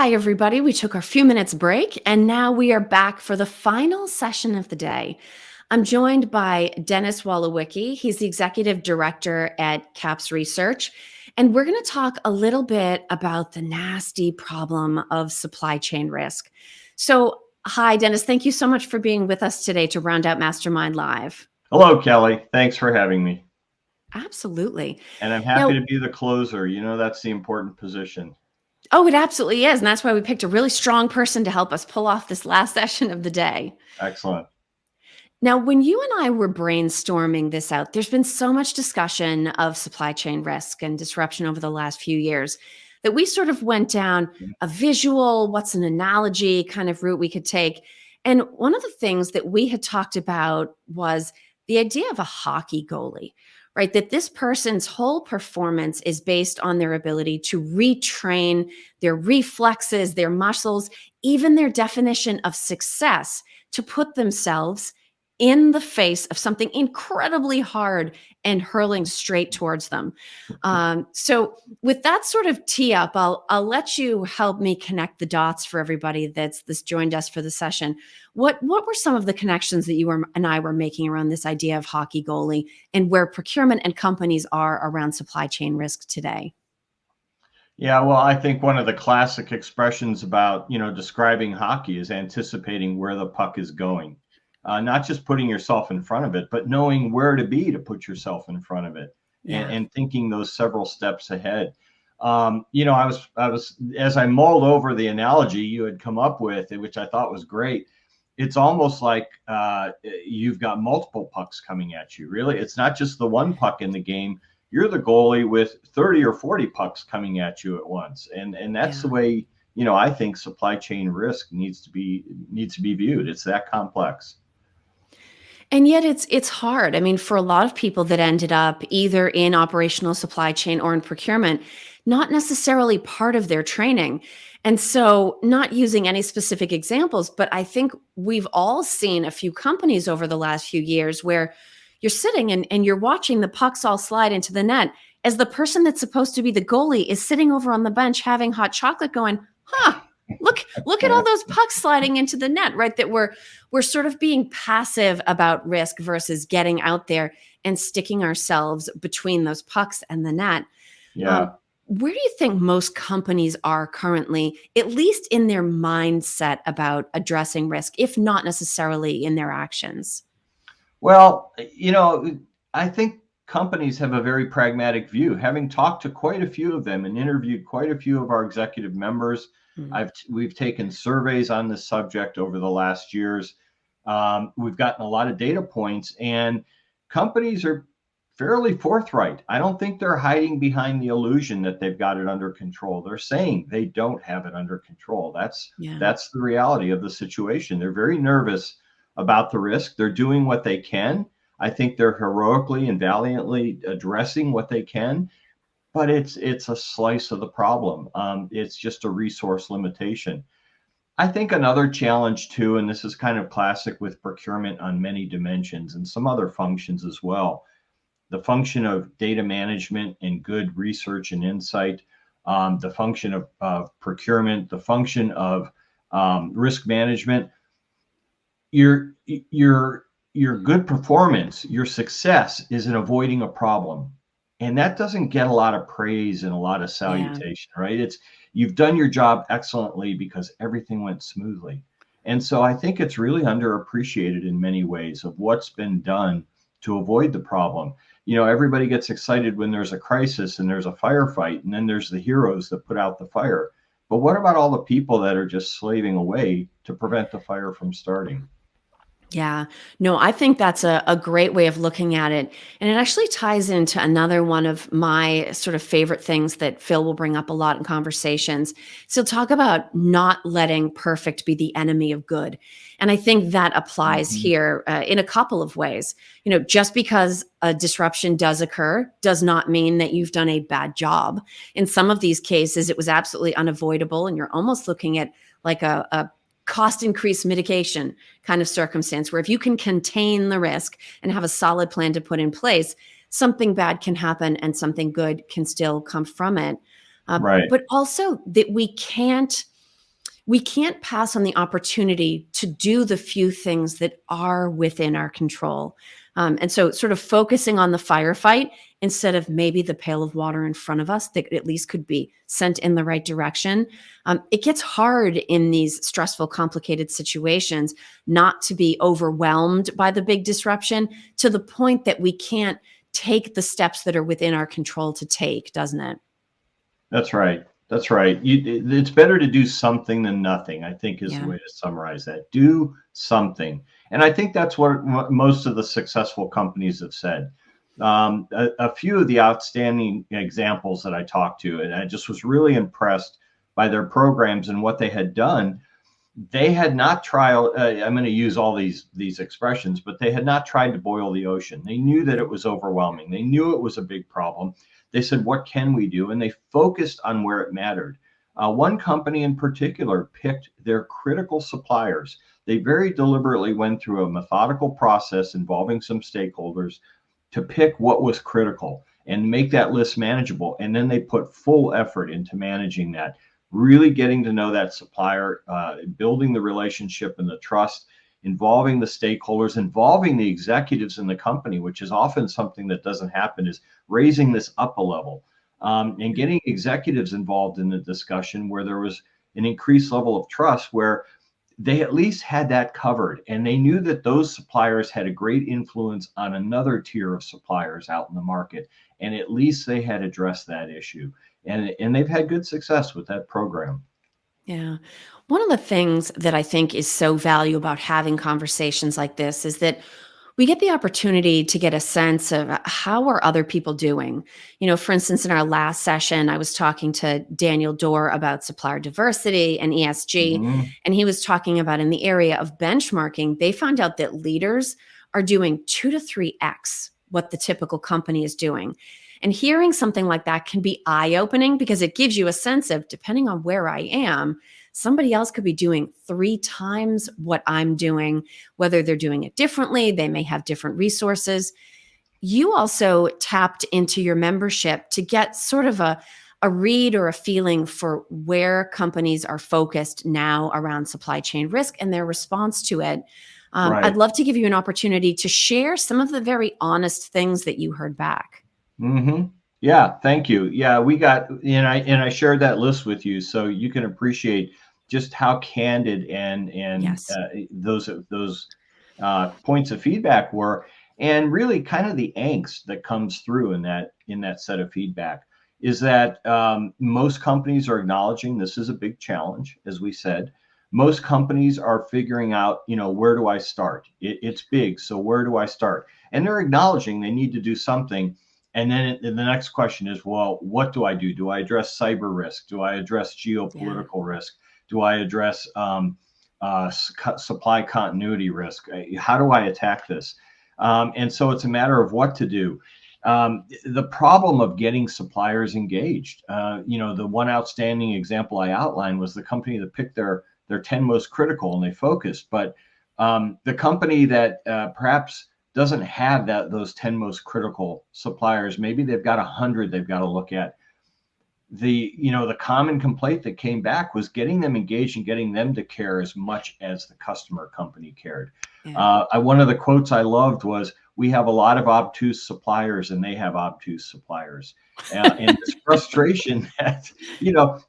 Hi, everybody. We took our few minutes break and now we are back for the final session of the day. I'm joined by Denis Wolowiecki. He's the executive director at CAPS Research. And we're going to talk a little bit about the nasty problem of supply chain risk. So, hi, Denis. Thank you so much for being with us today to round out Mastermind Live. Hello, Kelly. Thanks for having me. Absolutely. And I'm happy Now, to be the closer. You know, that's the important position. oh, it absolutely is. And that's why we picked a really strong person to help us pull off this last session of the day. Excellent. Now, when you and I were brainstorming this out, there's been so much discussion of supply chain risk and disruption over the last few years that we sort of went down a visual, what's an analogy kind of route we could take. And one of the things that we had talked about was the idea of a hockey goalie, right? That this person's whole performance is based on their ability to retrain their reflexes, their muscles, even their definition of success to put themselves in the face of something incredibly hard and hurling straight towards them. So with that sort of tee up, I'll let you help me connect the dots for everybody that's joined us for the session. What were some of the connections that you and I were making around this idea of hockey goalie and where procurement and companies are around supply chain risk today? Yeah, well, I think one of the classic expressions about, describing hockey is anticipating where the puck is going. Not just putting yourself in front of it, but knowing where to be to put yourself in front of it, Yeah. and thinking those several steps ahead. I was as I mulled over the analogy you had come up with, which I thought was great. It's almost like you've got multiple pucks coming at you. Really, it's not just the one puck in the game. You're the goalie with 30 or 40 pucks coming at you at once, and that's the way I think supply chain risk needs to be viewed. It's that complex. And yet it's hard. I mean, for a lot of people that ended up either in operational supply chain or in procurement, not necessarily part of their training. And so, not using any specific examples, but I think we've all seen a few companies over the last few years where you're sitting and you're watching the pucks all slide into the net as the person that's supposed to be the goalie is sitting over on the bench having hot chocolate going, huh, look at all those pucks sliding into the net, right? That we're sort of being passive about risk versus getting out there and sticking ourselves between those pucks and the net. Yeah. Where do you think most companies are currently, at least in their mindset about addressing risk, if not necessarily in their actions? Well, I think companies have a very pragmatic view. Having talked to quite a few of them and interviewed quite a few of our executive members, Mm. we've taken surveys on this subject over the last years. We've gotten a lot of data points, and companies are fairly forthright. I don't think they're hiding behind the illusion that they've got it under control. They're saying they don't have it under control. Yeah. That's the reality of the situation. They're very nervous about the risk. They're doing what they can. I think they're heroically and valiantly addressing what they can, but it's a slice of the problem. It's just a resource limitation. I think another challenge too, and this is kind of classic with procurement on many dimensions and some other functions as well, the function of data management and good research and insight, the function of procurement, the function of risk management. Your good performance, your success is in avoiding a problem. And that doesn't get a lot of praise and a lot of Yeah. salutation, right? It's you've done your job excellently because everything went smoothly. And so I think it's really underappreciated in many ways of what's been done to avoid the problem. Everybody gets excited when there's a crisis and there's a firefight, and then there's the heroes that put out the fire. But what about all the people that are just slaving away to prevent the fire from starting? Yeah, no, I think that's a great way of looking at it. And it actually ties into another one of my sort of favorite things that Phil will bring up a lot in conversations. So, talk about not letting perfect be the enemy of good. And I think that applies Mhm. here in a couple of ways. Just because a disruption does occur does not mean that you've done a bad job. In some of these cases, it was absolutely unavoidable. And you're almost looking at like a cost increase mitigation kind of circumstance where if you can contain the risk and have a solid plan to put in place, something bad can happen and something good can still come from it. Right. But also that we can't We can't pass on the opportunity to do the few things that are within our control. And so, sort of focusing on the firefight instead of maybe the pail of water in front of us that at least could be sent in the right direction. It gets hard in these stressful, complicated situations not to be overwhelmed by the big disruption to the point that we can't take the steps that are within our control to take, doesn't it? That's right. That's right. It's better to do something than nothing, I think is the Yeah. way to summarize that. Do something. And I think that's what most of the successful companies have said. A few of the outstanding examples that I talked to, and I just was really impressed by their programs and what they had done. They had not tried, I'm going to use all these expressions, but they had not tried to boil the ocean. They knew that it was overwhelming. They knew it was a big problem. They said, what can we do? And they focused on where it mattered. One company in particular picked their critical suppliers. They very deliberately went through a methodical process involving some stakeholders to pick what was critical and make that list manageable. And then they put full effort into managing that, really getting to know that supplier, building the relationship and the trust, involving the stakeholders, involving the executives in the company, which is often something that doesn't happen, is raising this up a level, and getting executives involved in the discussion where there was an increased level of trust, where they at least had that covered. And they knew that those suppliers had a great influence on another tier of suppliers out in the market. And at least they had addressed that issue. And they've had good success with that program. Yeah. One of the things that I think is so valuable about having conversations like this is that we get the opportunity to get a sense of how are other people doing. For instance, in our last session, I was talking to Daniel Dorr about supplier diversity and ESG, Mhm. and he was talking about in the area of benchmarking, they found out that leaders are doing 2 to 3x what the typical company is doing. And hearing something like that can be eye-opening because it gives you a sense of, depending on where I am, somebody else could be doing 3 times what I'm doing, whether they're doing it differently, they may have different resources. You also tapped into your membership to get sort of a read or a feeling for where companies are focused now around supply chain risk and their response to it. I'd Right. love to give you an opportunity to share some of the very honest things that you heard back. Hmm. Yeah, thank you. Yeah, we got, and I shared that list with you, so you can appreciate just how candid and Yes. those points of feedback were, and really kind of the angst that comes through in that set of feedback is that most companies are acknowledging this is a big challenge, as we said. Most companies are figuring out, where do I start? It's big, so where do I start? And they're acknowledging they need to do something. And then the next question is, well, what do I do? Do I address cyber risk? Do I address Yeah. geopolitical risk? Do I address supply continuity risk? How do I attack this? And so it's a matter of what to do. The problem of getting suppliers engaged, the one outstanding example I outlined was the company that picked their 10 most critical and they focused. But the company that perhaps doesn't have those 10 most critical suppliers, maybe they've got 100 they've got to look at. The common complaint that came back was getting them engaged and getting them to care as much as the customer company cared. Yeah. One of the quotes I loved was, we have a lot of obtuse suppliers and they have obtuse suppliers. And this frustration that,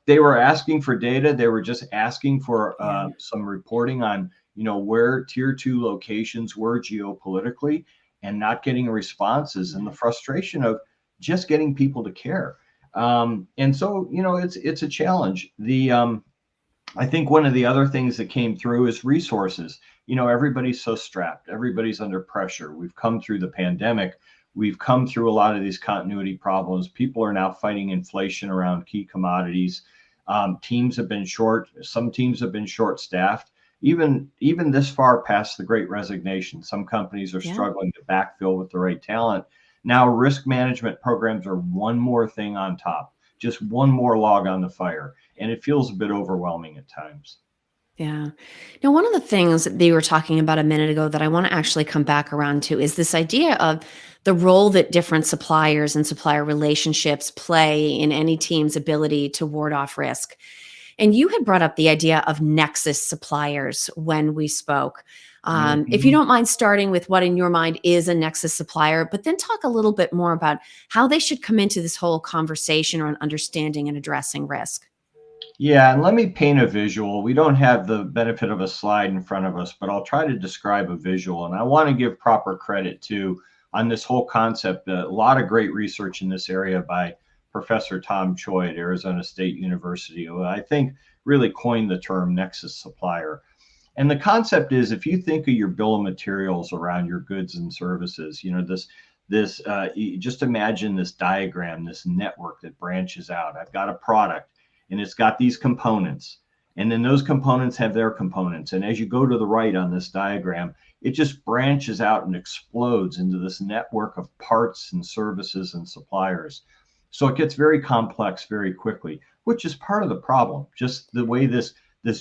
they were asking for data, they were just asking for Yeah. some reporting on, where tier 2 locations were geopolitically, and not getting responses, and the frustration of just getting people to care. And so, it's a challenge. I think one of the other things that came through is resources. Everybody's so strapped, everybody's under pressure. We've come through the pandemic. We've come through a lot of these continuity problems. People are now fighting inflation around key commodities. Teams have been short. Some teams have been short staffed. Even this far past the Great Resignation, some companies are Yeah. struggling to backfill with the right talent. Now, risk management programs are one more thing on top, just one more log on the fire. And it feels a bit overwhelming at times. Yeah. Now, one of the things that you were talking about a minute ago that I want to actually come back around to is this idea of the role that different suppliers and supplier relationships play in any team's ability to ward off risk. And you had brought up the idea of nexus suppliers when we spoke. If you Mhm. don't mind starting with what in your mind is a nexus supplier, but then talk a little bit more about how they should come into this whole conversation around understanding and addressing risk. Yeah, and let me paint a visual. We don't have the benefit of a slide in front of us, but I'll try to describe a visual. And I want to give proper credit to on this whole concept. A lot of great research in this area by Professor Tom Choi at Arizona State University, who I think really coined the term nexus supplier. And the concept is if you think of your bill of materials around your goods and services, you just imagine this diagram, this network that branches out. I've got a product and it's got these components. And then those components have their components. And as you go to the right on this diagram, it just branches out and explodes into this network of parts and services and suppliers. So it gets very complex very quickly, which is part of the problem, just the way this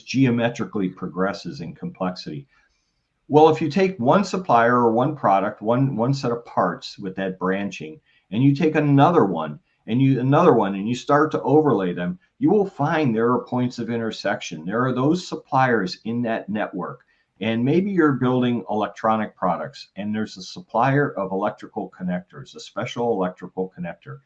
geometrically progresses in complexity. Well, if you take one supplier or one product, one set of parts with that branching, and you take another one and you start to overlay them, you will find there are points of intersection. There are those suppliers in that network. And maybe you're building electronic products and there's a supplier of electrical connectors, a special electrical connector.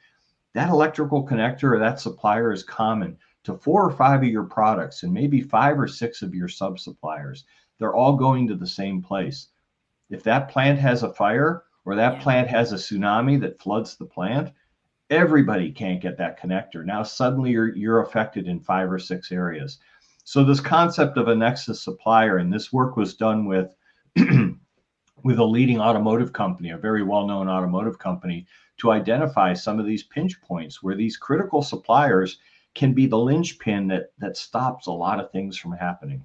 That electrical connector or that supplier is common to 4 or 5 of your products and maybe 5 or 6 of your sub suppliers. They're all going to the same place. If that plant has a fire or that Yeah. plant has a tsunami that floods the plant, everybody can't get that connector. Now suddenly you're affected in 5 or 6 areas. So this concept of a nexus supplier, and this work was done with with a leading automotive company, a very well-known automotive company, to identify some of these pinch points where these critical suppliers can be the linchpin that stops a lot of things from happening.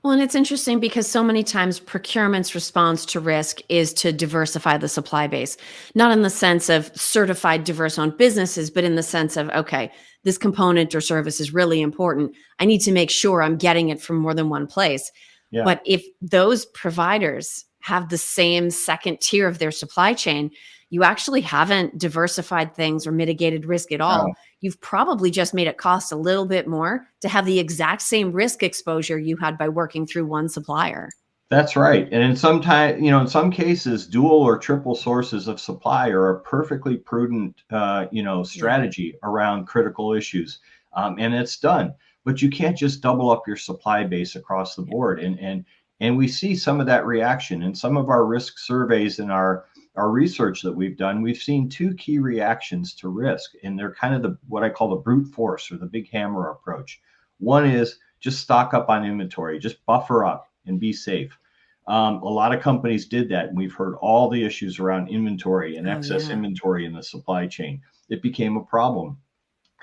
Well, and it's interesting because so many times procurement's response to risk is to diversify the supply base, not in the sense of certified diverse owned businesses, but in the sense of, okay, this component or service is really important. I need to make sure I'm getting it from more than one place. Yeah, But if those providers have the same second tier of their supply chain, you actually haven't diversified things or mitigated risk at all. no, You've probably just made it cost a little bit more to have the exact same risk exposure you had by working through one supplier. that's right. And in some cases, dual or triple sources of supply are a perfectly prudent, Yeah. strategy around critical issues, and it's done. But you can't just double up your supply base across the board. And we see some of that reaction in some of our risk surveys and our research that we've done. We've seen two key reactions to risk, and they're kind of what I call the brute force or the big hammer approach. One is just stock up on inventory, just buffer up and be safe. A lot of companies did that, and we've heard all the issues around inventory and Oh, excess yeah. inventory in the supply chain. It became a problem.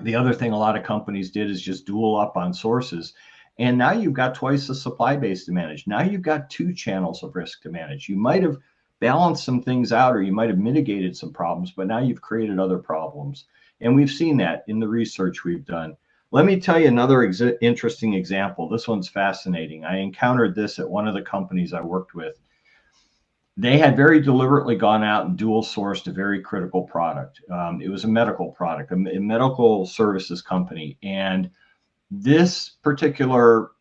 The other thing a lot of companies did is just dual up on sources. And now you've got twice the supply base to manage. Now you've got two channels of risk to manage. You might have balanced some things out or you might have mitigated some problems, but now you've created other problems. And we've seen that in the research we've done. Let me tell you another interesting example. This one's fascinating. I encountered this at one of the companies I worked with. They had very deliberately gone out and dual sourced a very critical product. It was a medical product, a medical services company. And this particular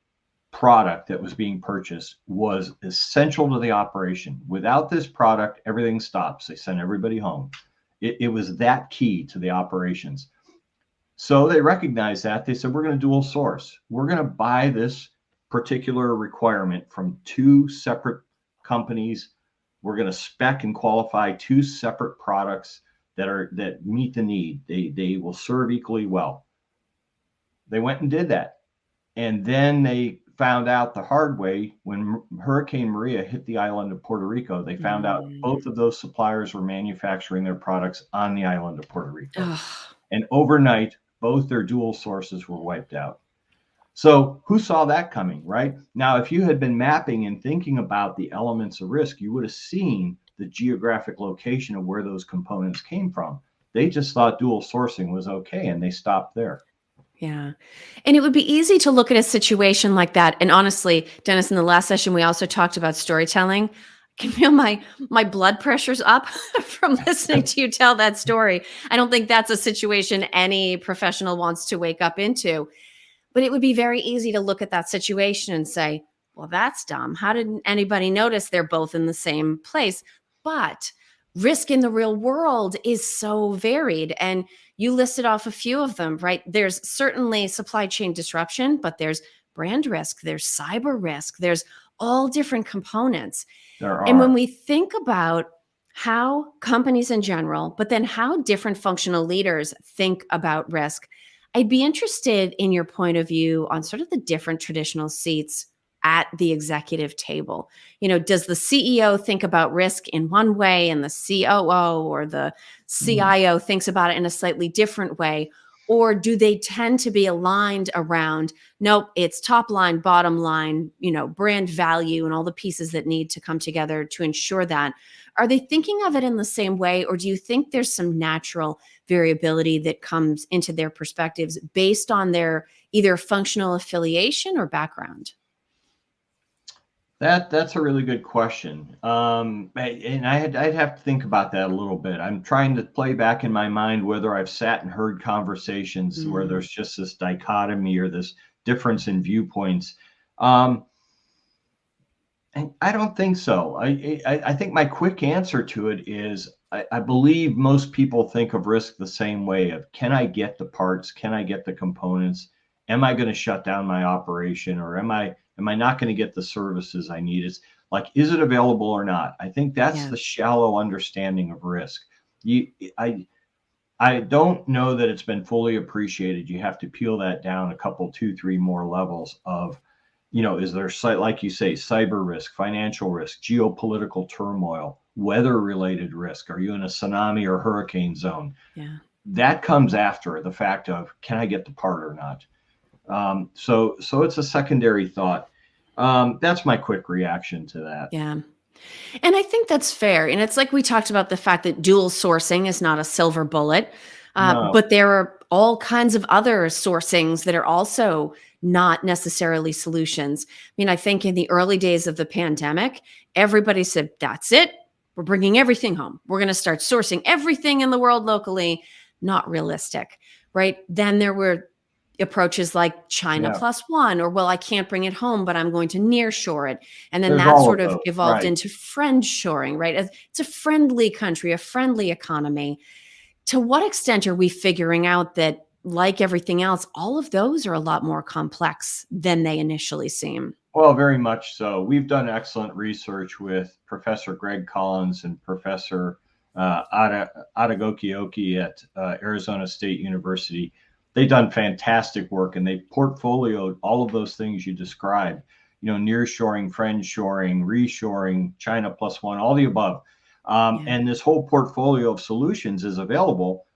product that was being purchased was essential to the operation. Without this product, everything stops. They sent everybody home. It was that key to the operations. So they recognized that. They said, we're going to dual source. We're going to buy this particular requirement from two separate companies. We're going to spec and qualify two separate products that meet the need. They will serve equally well. They went and did that. And then they found out the hard way when Hurricane Maria hit the island of Puerto Rico. They found out Mm. both of those suppliers were manufacturing their products on the island of Puerto Rico. Ugh. And overnight, both their dual sources were wiped out. So who saw that coming, right? Now, if you had been mapping and thinking about the elements of risk, you would have seen the geographic location of where those components came from. They just thought dual sourcing was okay, and they stopped there. Yeah. And it would be easy to look at a situation like that. And honestly, Dennis, in the last session, we also talked about storytelling. I can feel my blood pressure's up from listening to you tell that story. I don't think that's a situation any professional wants to wake up into. But it would be very easy to look at that situation and say, well, that's dumb. How did anybody notice they're both in the same place? But risk in the real world is so varied. And you listed off a few of them, right? There's certainly supply chain disruption, but there's brand risk, there's cyber risk, there's all different components. There And when are. we think about how companies in general, but then how different functional leaders think about risk, I'd be interested in your point of view on sort of the different traditional seats at the executive table. Does the CEO think about risk in one way and the COO or the Mm. CIO thinks about it in a slightly different way? Or do they tend to be aligned around, nope, it's top line, bottom line, brand value and all the pieces that need to come together to ensure that? Are they thinking of it in the same way? Or do you think there's some natural variability that comes into their perspectives based on their either functional affiliation or background? That's a really good question. And I'd have to think about that a little bit. I'm trying to play back in my mind whether I've sat and heard conversations where Mm, there's just this dichotomy or this difference in viewpoints. Um, and I don't think so. I think my quick answer to it is I believe most people think of risk the same way of, can I get the parts? Can I get the components? Am I going to shut down my operation, or am I not going to get the services I need? It's like, is it available or not? I think that's yeah. the shallow understanding of risk. You, I, I don't know that it's been fully appreciated. You have to peel that down a couple, two, three more levels of, is there, like you say, cyber risk, financial risk, geopolitical turmoil, weather related risk? Are you in a tsunami or hurricane zone? Yeah. That comes after the fact of, can I get the part or not? So it's a secondary thought. That's my quick reaction to that. Yeah. And I think that's fair. And it's like we talked about the fact that dual sourcing is not a silver bullet, No, but there are all kinds of other sourcings that are also not necessarily solutions. I mean, I think in the early days of the pandemic, everybody said, that's it. We're bringing everything home. We're going to start sourcing everything in the world locally. Not realistic, right? Then there were approaches like China yeah, plus one, or, well, I can't bring it home, but I'm going to nearshore it. And then there's that all sort of of those, evolved right? into friend shoring, right? It's a friendly country, a friendly economy. To what extent are we figuring out that, like everything else, all of those are a lot more complex than they initially seem? Well, very much so. We've done excellent research with Professor Greg Collins and Professor Adagokioki at Arizona State University. They've done fantastic work, and they portfolioed all of those things you described. Nearshoring, friendshoring, reshoring, China plus one, all the above. Yeah. And this whole portfolio of solutions is available,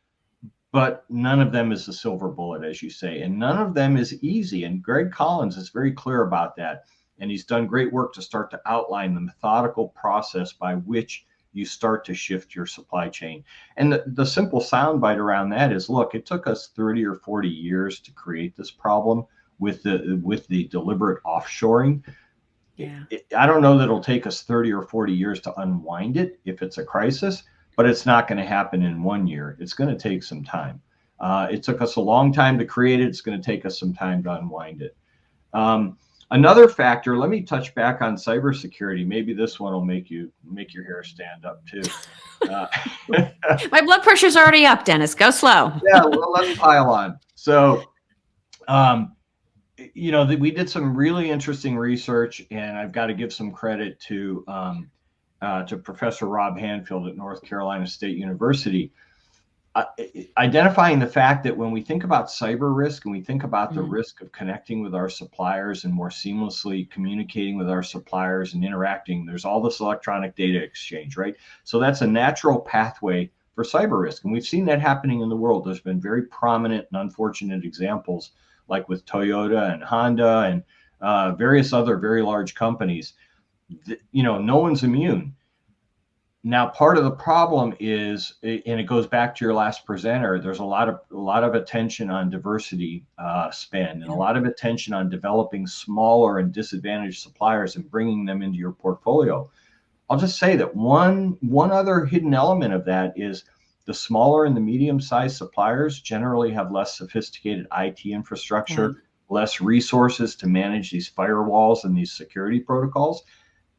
but none of them is a silver bullet, as you say, and none of them is easy. And Greg Collins is very clear about that. And he's done great work to start to outline the methodical process by which you start to shift your supply chain. And the simple soundbite around that is, look, it took us 30 or 40 years to create this problem with the deliberate offshoring. Yeah. I don't know that it'll take us 30 or 40 years to unwind it if it's a crisis, but it's not going to happen in 1 year. It's going to take some time. It took us a long time to create it. It's going to take us some time to unwind it. Another factor, let me touch back on cybersecurity. Maybe this one will make your hair stand up too. Uh, My blood pressure's already up, Dennis. Go slow. yeah, well, let's pile on. So, um, we did some really interesting research, and I've got to give some credit to Professor Rob Hanfield at North Carolina State University, identifying the fact that when we think about cyber risk and we think about the Mm, risk of connecting with our suppliers and more seamlessly communicating with our suppliers and interacting, there's all this electronic data exchange, right? So that's a natural pathway for cyber risk. And we've seen that happening in the world. There's been very prominent and unfortunate examples, like with Toyota and Honda and various other very large companies. No one's immune. Now, part of the problem is, and it goes back to your last presenter, there's a lot of attention on diversity spend, and a yeah. lot of attention on developing smaller and disadvantaged suppliers and bringing them into your portfolio. I'll just say that one other hidden element of that is the smaller and the medium-sized suppliers generally have less sophisticated IT Yeah. infrastructure. less resources to manage these firewalls and these security protocols,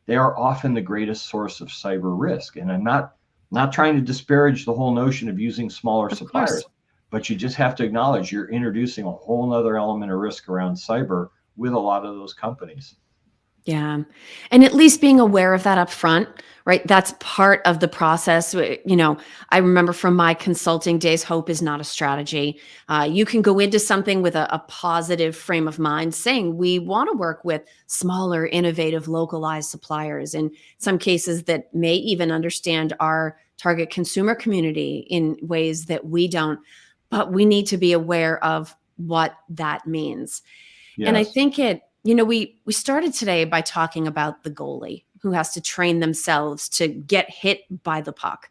they are often the greatest source of cyber risk. And I'm not trying to disparage the whole notion of using smaller Of course. suppliers, but you just have to acknowledge you're introducing a whole nother element of risk around cyber with a lot of those companies. Yeah. And at least being aware of that up front, right? That's part of the process. I remember from my consulting days, hope is not a strategy. You can go into something with a positive frame of mind, saying we want to work with smaller, innovative, localized suppliers. In some cases, that may even understand our target consumer community in ways that we don't. But we need to be aware of what that means. And I Yes. think we started today by talking about the goalie who has to train themselves to get hit by the puck.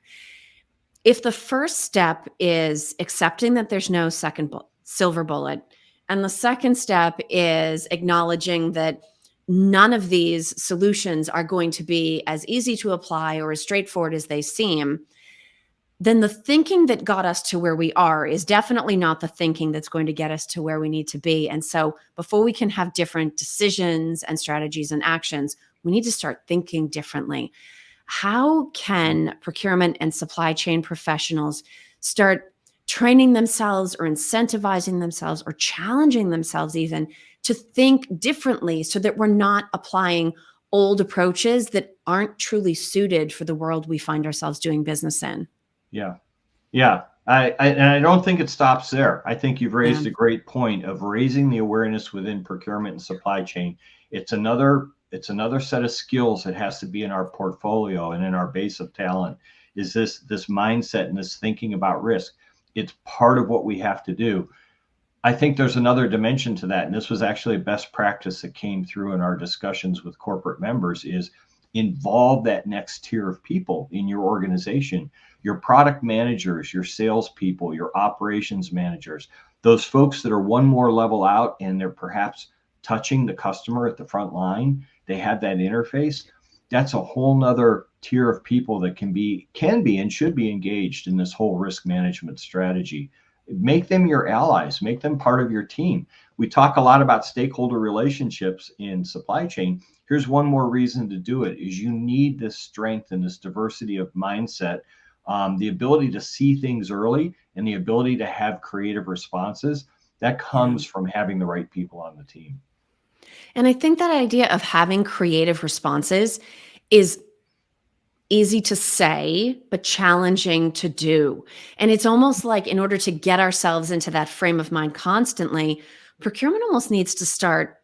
If the first step is accepting that there's no silver bullet, and the second step is acknowledging that none of these solutions are going to be as easy to apply or as straightforward as they seem, then the thinking that got us to where we are is definitely not the thinking that's going to get us to where we need to be. And so before we can have different decisions and strategies and actions, we need to start thinking differently. How can procurement and supply chain professionals start training themselves or incentivizing themselves or challenging themselves even to think differently so that we're not applying old approaches that aren't truly suited for the world we find ourselves doing business in? Yeah. Yeah. And I don't think it stops there. I think you've Yeah. raised a great point of raising the awareness within procurement and supply chain. It's another set of skills that has to be in our portfolio and in our base of talent, is this mindset and this thinking about risk. It's part of what we have to do. I think there's another dimension to that, and this was actually a best practice that came through in our discussions with corporate members, is involve that next tier of people in your organization, your product managers, your salespeople, your operations managers, those folks that are one more level out and they're perhaps touching the customer at the front line. They have that interface. That's a whole nother tier of people that can be and should be engaged in this whole risk management strategy. Make them your allies, make them part of your team. We talk a lot about stakeholder relationships in supply chain. Here's one more reason to do it: is you need this strength and this diversity of mindset, the ability to see things early and the ability to have creative responses. That Yeah. comes from having the right people on the team. And I think that idea of having creative responses is easy to say, but challenging to do. And it's almost like in order to get ourselves into that frame of mind constantly, procurement almost needs to start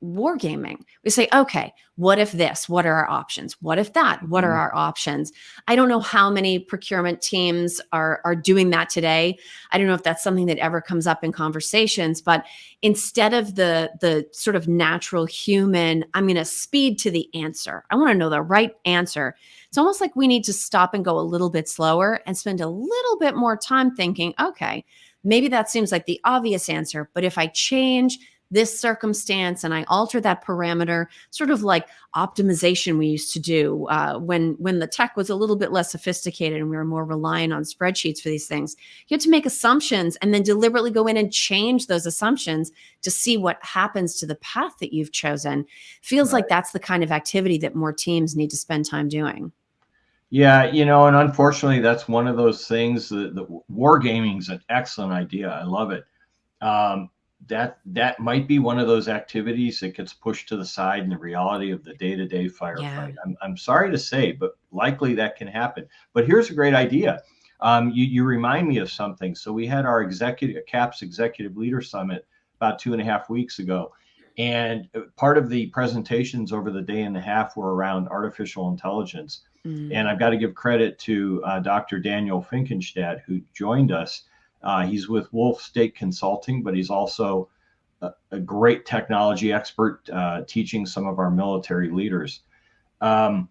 wargaming. We say, okay, what if this? What are our options? What if that? What are Mhm. our options? I don't know how many procurement teams are doing that today. I don't know if that's something that ever comes up in conversations, but instead of the sort of natural human, I'm going to speed to the answer. I want to know the right answer. It's almost like we need to stop and go a little bit slower and spend a little bit more time thinking, okay, maybe that seems like the obvious answer, but if I change this circumstance and I alter that parameter, sort of like optimization we used to do when the tech was a little bit less sophisticated and we were more reliant on spreadsheets for these things. You have to make assumptions and then deliberately go in and change those assumptions to see what happens to the path that you've chosen. Feels like Right. that's the kind of activity that more teams need to spend time doing. Yeah, and unfortunately, that's one of those things that wargaming is an excellent idea. I love it. Um, that might be one of those activities that gets pushed to the side in the reality of the day-to-day Yeah. firefight. I'm sorry to say, but likely that can happen. But here's a great idea. You remind me of something. So we had our CAPS Executive Leader Summit about 2.5 weeks ago. And part of the presentations over the day and a half were around artificial intelligence. And Mm. I've got to give credit to Dr. Daniel Finkenstadt, who joined us. He's with Wolf State Consulting, but he's also a great technology expert teaching some of our military leaders. Um,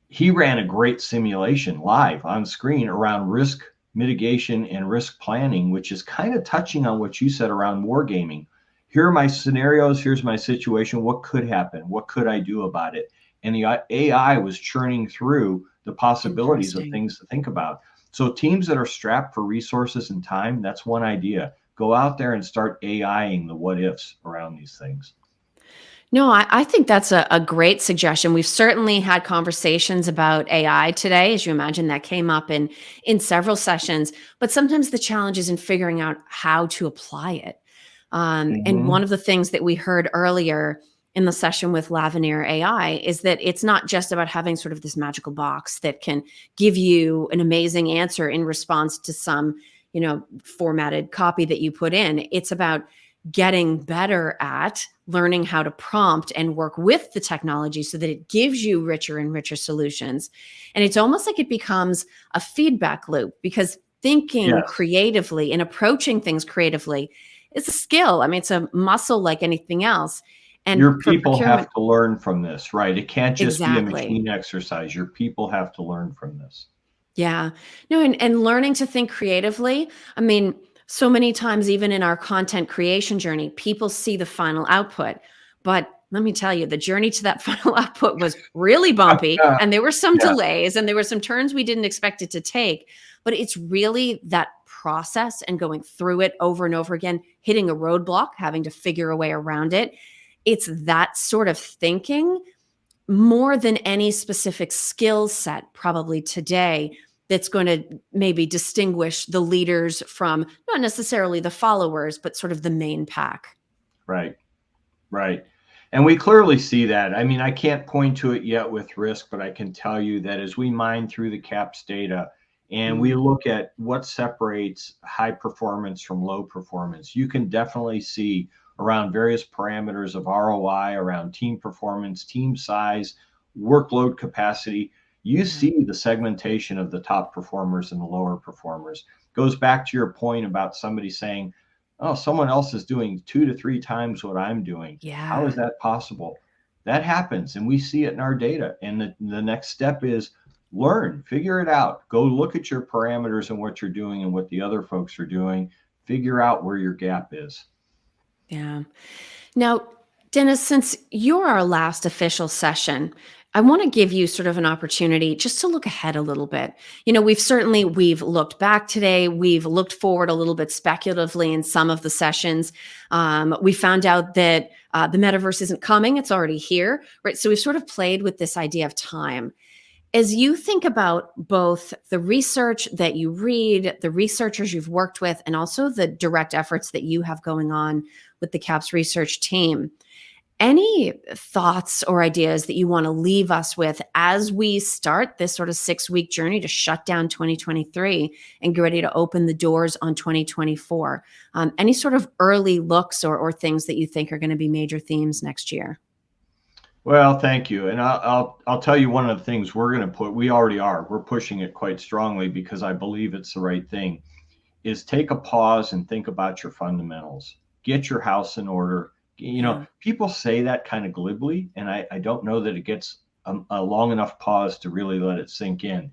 he ran a great simulation live on screen around risk mitigation and risk planning, which is kind of touching on what you said around wargaming. Here are my scenarios. Here's my situation. What could happen? What could I do about it? And the AI was churning through the possibilities of Interesting. things to think about. So teams that are strapped for resources and time, that's one idea. Go out there and start AIing the what ifs around these things. No, I think that's a great suggestion. We've certainly had conversations about AI today. As you imagine, that came up in several sessions, but sometimes the challenge is in figuring out how to apply it. And one Hmm. of the things that we heard earlier in the session with Lavinier AI is that it's not just about having sort of this magical box that can give you an amazing answer in response to some, formatted copy that you put in. It's about getting better at learning how to prompt and work with the technology so that it gives you richer and richer solutions. And it's almost like it becomes a feedback loop, because thinking Yes. creatively and approaching things creatively is a skill. I mean, it's a muscle like anything else. And Your for people have procurement, to learn from this, right? It can't just be a exactly. machine exercise. Your people have to learn from this. Yeah. No, and learning to think creatively. I mean, so many times, even in our content creation journey, people see the final output. But let me tell you, the journey to that final output was really bumpy, and there were some Yes, delays and there were some turns we didn't expect it to take. But it's really that process and going through it over and over again, hitting a roadblock, having to figure a way around it. It's that sort of thinking more than any specific skill set probably today that's going to maybe distinguish the leaders from not necessarily the followers, but sort of the main pack. right, right. And we clearly see that. I mean, I can't point to it yet with risk, but I can tell you that as we mine through the CAPS data and we Mm, look at what separates high performance from low performance, you can definitely see around various parameters of ROI, around team performance, team size, workload capacity. You yeah. see the segmentation of the top performers and the lower performers. Goes back to your point about somebody saying, oh, someone else is doing 2 to 3 times what I'm doing. How is Yeah. that possible? That happens, and we see it in our data. And the next step is learn, figure it out. Go look at your parameters and what you're doing and what the other folks are doing. Figure out where your gap is. Yeah. Now, Dennis, since you're our last official session, I want to give you sort of an opportunity just to look ahead a little bit. We've looked back today. We've looked forward a little bit speculatively in some of the sessions. We found out that the metaverse isn't coming; it's already here, right? So we've sort of played with this idea of time. As you think about both the research that you read, the researchers you've worked with, and also the direct efforts that you have going on with the CAPS research team, any thoughts or ideas that you want to leave us with as we start this sort of 6-week journey to shut down 2023 and get ready to open the doors on 2024? Any sort of early looks or things that you think are going to be major themes next year? Well, thank you. And I'll tell you one of the things we're going to put, we already are, we're pushing it quite strongly because I believe it's the right thing, is take a pause and think about your fundamentals. Get your house in order. Yeah. People say that kind of glibly, and I don't know that it gets a long enough pause to really let it sink in.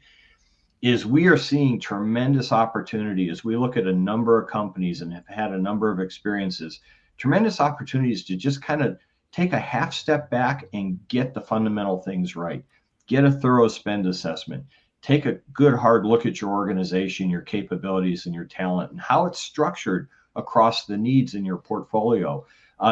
Is we are seeing tremendous opportunity as we look at a number of companies and have had a number of experiences, tremendous opportunities to just kind of take a half step back and get the fundamental things right. Get a thorough spend assessment. Take a good hard look at your organization, your capabilities, and your talent, and how it's structured across the needs in your portfolio.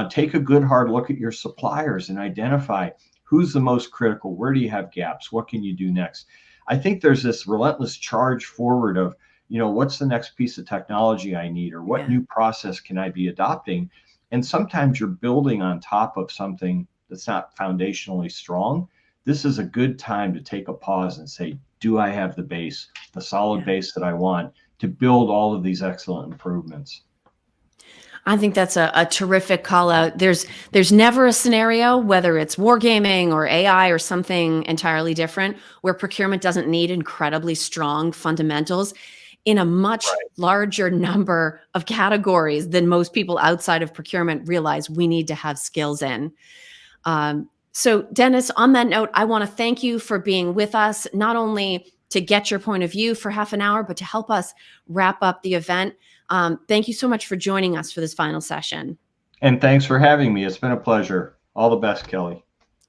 Take a good hard look at your suppliers and identify who's the most critical, where do you have gaps, what can you do next. I think there's this relentless charge forward of, what's the next piece of technology I need, or what Yeah. new process can I be adopting? And sometimes you're building on top of something that's not foundationally strong. This is a good time to take a pause and say, do I have the base, the solid Yeah. base that I want to build all of these excellent improvements? I think that's a terrific call out. There's never a scenario, whether it's wargaming or AI or something entirely different, where procurement doesn't need incredibly strong fundamentals in a much Right. larger number of categories than most people outside of procurement realize we need to have skills in. So, Dennis, on that note, I want to thank you for being with us, not only to get your point of view for half an hour, but to help us wrap up the event. Thank you so much for joining us for this final session. And thanks for having me. It's been a pleasure. All the best, Kelly.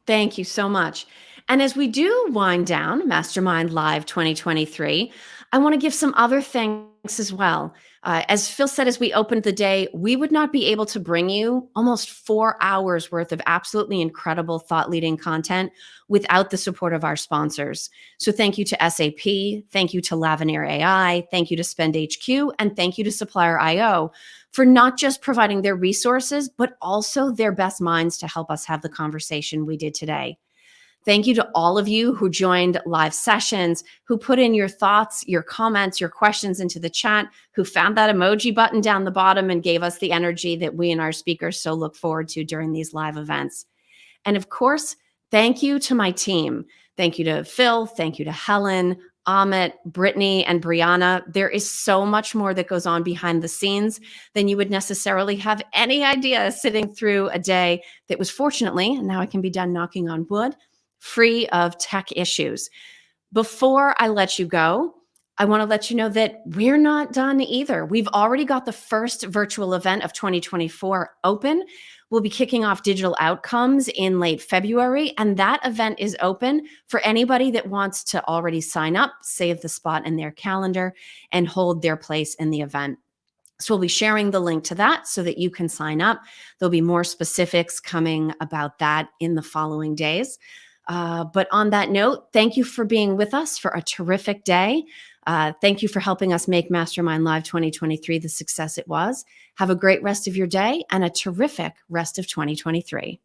Thank you so much. And as we do wind down Mastermind Live 2023, I want to give some other thanks as well. As Phil said, as we opened the day, we would not be able to bring you almost 4 hours worth of absolutely incredible thought leading content without the support of our sponsors. So thank you to SAP, thank you to Lavenir AI, thank you to Spend HQ, and thank you to Supplier IO for not just providing their resources, but also their best minds to help us have the conversation we did today. Thank you to all of you who joined live sessions, who put in your thoughts, your comments, your questions into the chat, who found that emoji button down the bottom and gave us the energy that we and our speakers so look forward to during these live events. And of course, thank you to my team. Thank you to Phil. Thank you to Helen, Amit, Brittany, and Brianna. There is so much more that goes on behind the scenes than you would necessarily have any idea sitting through a day that was fortunately, and now I can be done knocking on wood, free of tech issues. Before I let you go, I want to let you know that we're not done either. We've already got the first virtual event of 2024 open. We'll be kicking off digital outcomes in late February, and that event is open for anybody that wants to already sign up, save the spot in their calendar, and hold their place in the event. So we'll be sharing the link to that so that you can sign up. There'll be more specifics coming about that in the following days. But on that note, thank you for being with us for a terrific day. Thank you for helping us make Mastermind Live 2023 the success it was. Have a great rest of your day and a terrific rest of 2023.